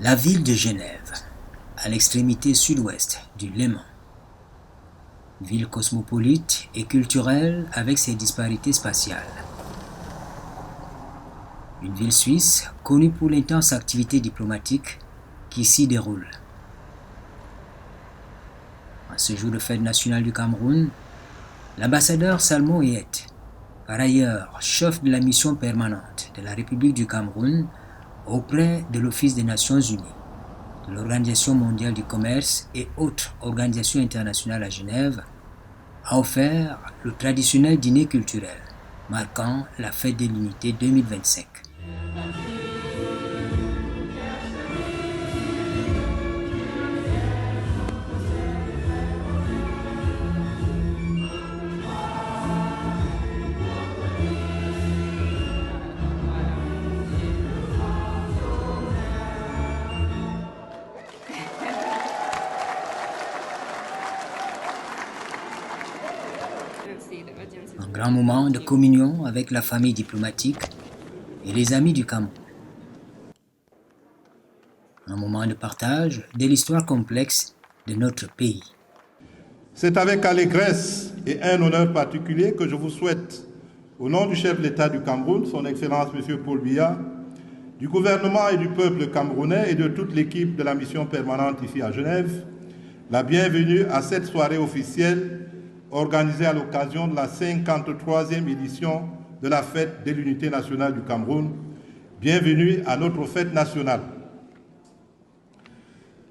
La ville de Genève, à l'extrémité sud-ouest du Léman. Ville cosmopolite et culturelle avec ses disparités spatiales. Une ville suisse connue pour l'intense activité diplomatique qui s'y déroule. En ce jour de fête nationale du Cameroun, l'ambassadeur Salmo Eyet, par ailleurs chef de la mission permanente de la République du Cameroun auprès de l'Office des Nations Unies, de l'Organisation mondiale du commerce et autres organisations internationales à Genève, a offert le traditionnel dîner culturel marquant la fête de l'unité 2025. Un grand moment de communion avec la famille diplomatique et les amis du Cameroun. Un moment de partage de l'histoire complexe de notre pays. C'est avec allégresse et un honneur particulier que je vous souhaite, au nom du chef de l'État du Cameroun, son Excellence M. Paul Biya, du gouvernement et du peuple camerounais et de toute l'équipe de la mission permanente ici à Genève, la bienvenue à cette soirée officielle organisée à l'occasion de la 53e édition de la fête de l'unité nationale du Cameroun. Bienvenue à notre fête nationale.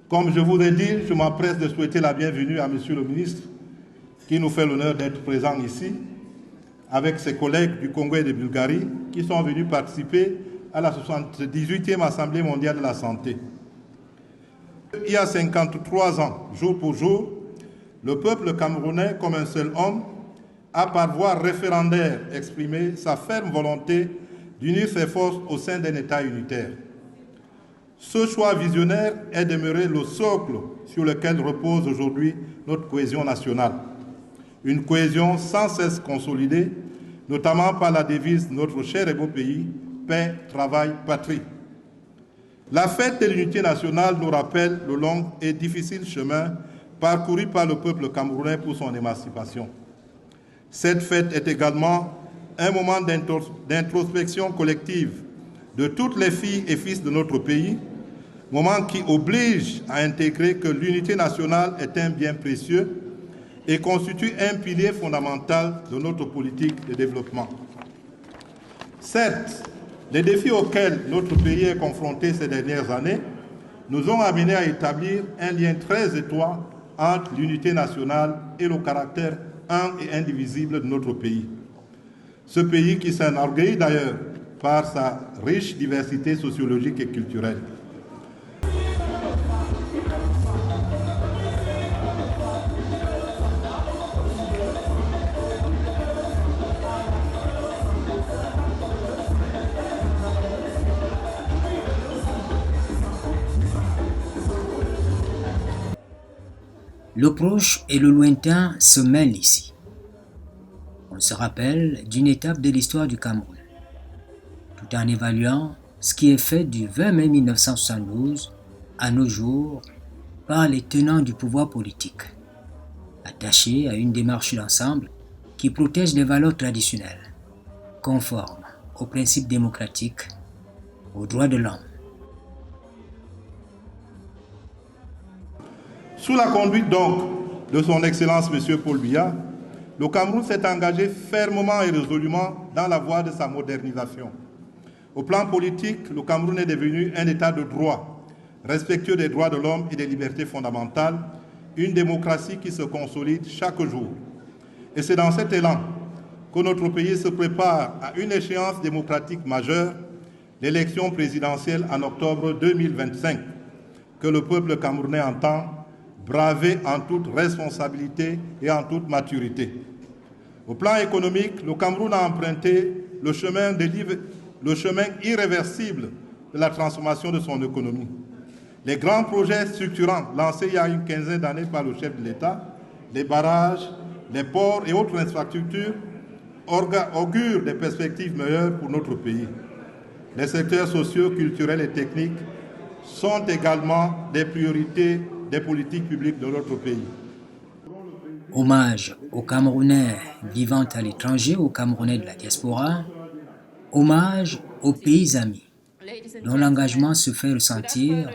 Comme je vous l'ai dit, je m'empresse de souhaiter la bienvenue à Monsieur le ministre, qui nous fait l'honneur d'être présent ici, avec ses collègues du Congo et de Bulgarie, qui sont venus participer à la 78e Assemblée mondiale de la santé. Il y a 53 ans, jour pour jour, le peuple camerounais, comme un seul homme, a par voie référendaire exprimé sa ferme volonté d'unir ses forces au sein d'un État unitaire. Ce choix visionnaire est demeuré le socle sur lequel repose aujourd'hui notre cohésion nationale. Une cohésion sans cesse consolidée, notamment par la devise de notre cher et beau pays, paix, travail, patrie. La fête de l'unité nationale nous rappelle le long et difficile chemin parcouru par le peuple camerounais pour son émancipation. Cette fête est également un moment d'introspection collective de toutes les filles et fils de notre pays, moment qui oblige à intégrer que l'unité nationale est un bien précieux et constitue un pilier fondamental de notre politique de développement. Certes, les défis auxquels notre pays est confronté ces dernières années nous ont amenés à établir un lien très étroit entre l'unité nationale et le caractère un et indivisible de notre pays. Ce pays qui s'enorgueillit d'ailleurs par sa riche diversité sociologique et culturelle. Le proche et le lointain se mêlent ici. On se rappelle d'une étape de l'histoire du Cameroun, tout en évaluant ce qui est fait du 20 mai 1972 à nos jours par les tenants du pouvoir politique, attachés à une démarche d'ensemble qui protège les valeurs traditionnelles, conformes aux principes démocratiques, aux droits de l'homme. Sous la conduite donc de son Excellence M. Paul Biya, le Cameroun s'est engagé fermement et résolument dans la voie de sa modernisation. Au plan politique, le Cameroun est devenu un État de droit, respectueux des droits de l'homme et des libertés fondamentales, une démocratie qui se consolide chaque jour. Et c'est dans cet élan que notre pays se prépare à une échéance démocratique majeure, l'élection présidentielle en octobre 2025, que le peuple camerounais entend braver en toute responsabilité et en toute maturité. Au plan économique, le Cameroun a emprunté le chemin irréversible de la transformation de son économie. Les grands projets structurants lancés il y a une quinzaine d'années par le chef de l'État, les barrages, les ports et autres infrastructures, augurent des perspectives meilleures pour notre pays. Les secteurs sociaux, culturels et techniques sont également des priorités des politiques publiques de notre pays. Hommage aux Camerounais vivant à l'étranger, aux Camerounais de la diaspora. Hommage aux pays amis, dont l'engagement se fait ressentir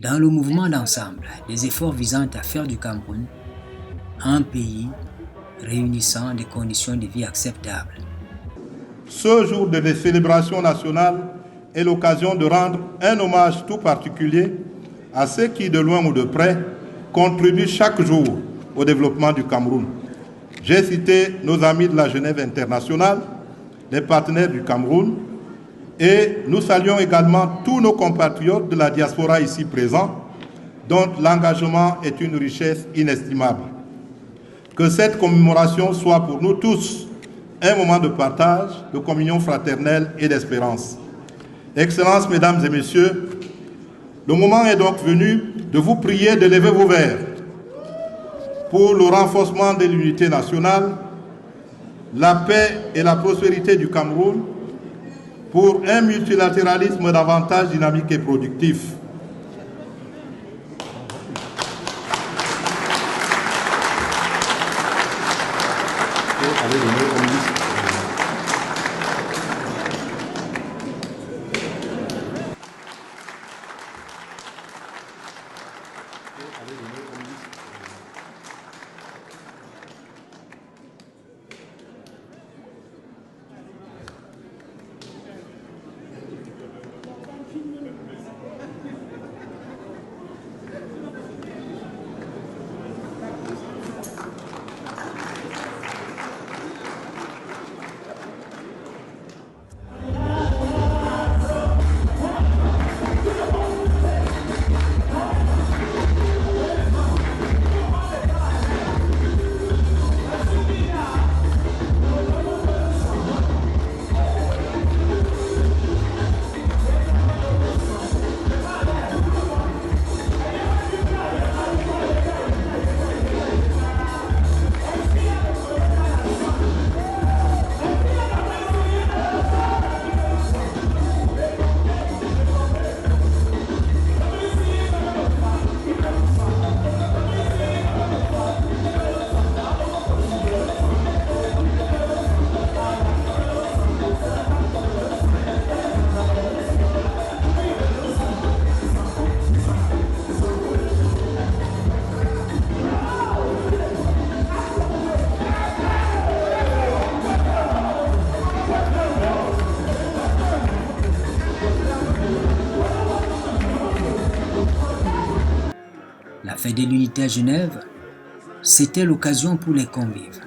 dans le mouvement d'ensemble des efforts visant à faire du Cameroun un pays réunissant des conditions de vie acceptables. Ce jour de célébration nationale est l'occasion de rendre un hommage tout particulier à ceux qui, de loin ou de près, contribuent chaque jour au développement du Cameroun. J'ai cité nos amis de la Genève internationale, les partenaires du Cameroun, et nous saluons également tous nos compatriotes de la diaspora ici présents, dont l'engagement est une richesse inestimable. Que cette commémoration soit pour nous tous un moment de partage, de communion fraternelle et d'espérance. Excellences, Mesdames et Messieurs, le moment est donc venu de vous prier de lever vos verres pour le renforcement de l'unité nationale, la paix et la prospérité du Cameroun, pour un multilatéralisme davantage dynamique et productif. La fête de l'unité à Genève, c'était l'occasion pour les convives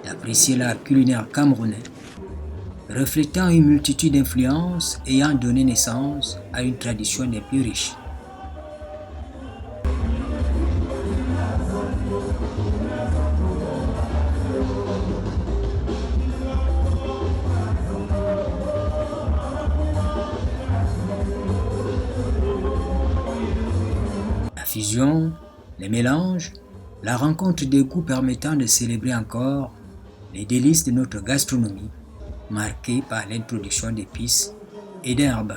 d'apprécier l'art culinaire camerounais, reflétant une multitude d'influences ayant donné naissance à une tradition des plus riches. La fusion, les mélanges, la rencontre des goûts permettant de célébrer encore les délices de notre gastronomie, marquée par l'introduction d'épices et d'herbes.